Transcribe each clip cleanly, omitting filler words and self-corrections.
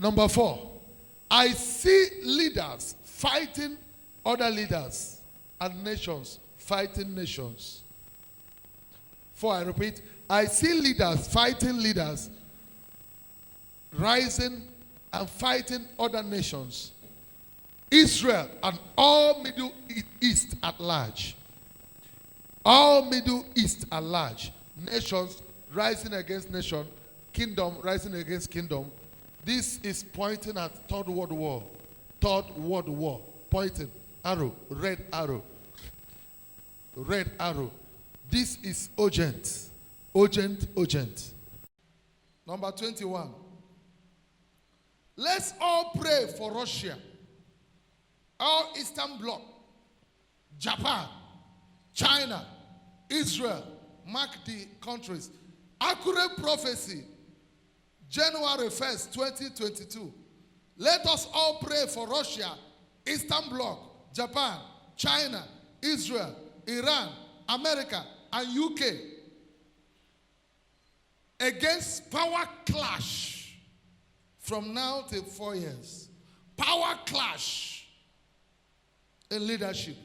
Number 4, I see leaders fighting other leaders and nations fighting nations. 4, I repeat, I see leaders fighting leaders, rising and fighting other nations. Israel and all Middle East at large. All Middle East at large. Nations rising against nation, kingdom rising against kingdom. This is pointing at Third World War. Third World War. Pointing. Arrow. Red arrow. Red arrow. This is urgent. Urgent, urgent. Number 21. Let's all pray for Russia, all Eastern Bloc, Japan, China, Israel, mark the countries. Accurate prophecy, January 1st, 2022. Let us all pray for Russia, Eastern Bloc, Japan, China, Israel, Iran, America, and UK against power clash from now till 4 years. Power clash in leadership.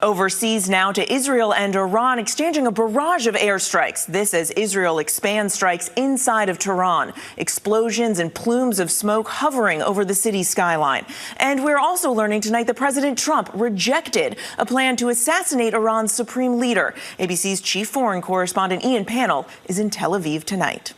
Overseas now to Israel and Iran, exchanging a barrage of airstrikes. This as Israel expands strikes inside of Tehran. Explosions and plumes of smoke hovering over the city's skyline. And we're also learning tonight that President Trump rejected a plan to assassinate Iran's supreme leader. ABC's chief foreign correspondent Ian Pannell is in Tel Aviv tonight.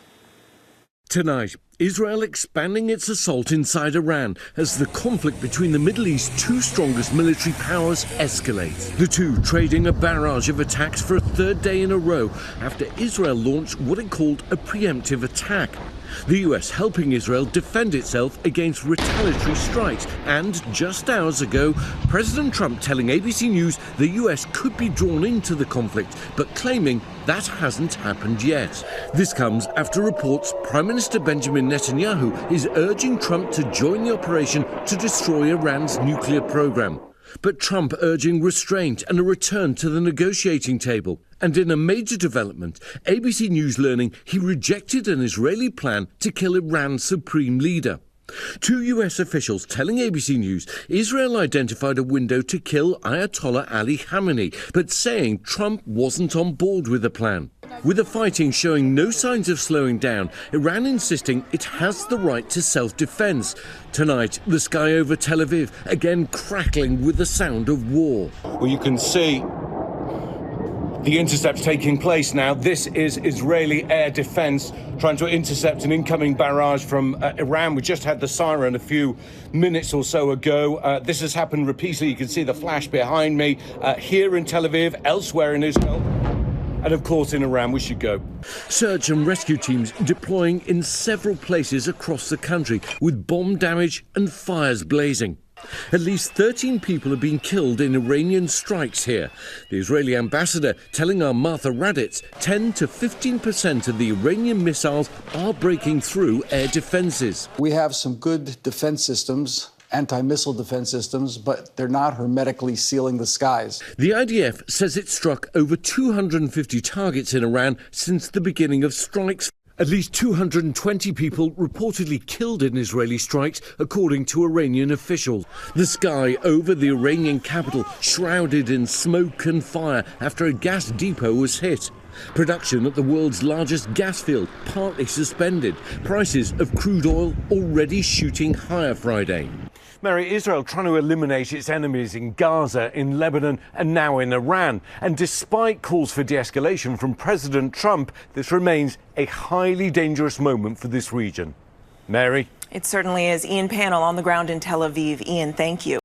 Tonight, Israel expanding its assault inside Iran as the conflict between the Middle East's two strongest military powers escalates. The two trading a barrage of attacks for a third day in a row after Israel launched what it called a preemptive attack. The US helping Israel defend itself against retaliatory strikes. And just hours ago, President Trump telling ABC News the US could be drawn into the conflict, but claiming that hasn't happened yet. This comes after reports Prime Minister Benjamin Netanyahu is urging Trump to join the operation to destroy Iran's nuclear program. But Trump urging restraint and a return to the negotiating table. And in a major development, ABC News learning he rejected an Israeli plan to kill Iran's supreme leader. Two US officials telling ABC News Israel identified a window to kill Ayatollah Ali Khamenei, but saying Trump wasn't on board with the plan. With the fighting showing no signs of slowing down, Iran insisting it has the right to self-defense. Tonight, the sky over Tel Aviv again crackling with the sound of war. Well, you can see the intercepts taking place now. This is Israeli air defense trying to intercept an incoming barrage from Iran. We just had the siren a few minutes or so ago. This has happened repeatedly. You can see the flash behind me here in Tel Aviv, elsewhere in Israel, and of course in Iran. We should go. Search and rescue teams deploying in several places across the country with bomb damage and fires blazing. At least 13 people have been killed in Iranian strikes here. The Israeli ambassador telling our Martha Raddatz 10 to 15% of the Iranian missiles are breaking through air defenses. We have some good defense systems, anti-missile defense systems, but they're not hermetically sealing the skies. The IDF says it struck over 250 targets in Iran since the beginning of strikes. At least 220 people reportedly killed in Israeli strikes, according to Iranian officials. The sky over the Iranian capital shrouded in smoke and fire after a gas depot was hit. Production at the world's largest gas field partly suspended. Prices of crude oil already shooting higher Friday. Mary, Israel trying to eliminate its enemies in Gaza, in Lebanon and now in Iran. And despite calls for de-escalation from President Trump, this remains a highly dangerous moment for this region. Mary? It certainly is. Ian Pannell on the ground in Tel Aviv. Ian, thank you.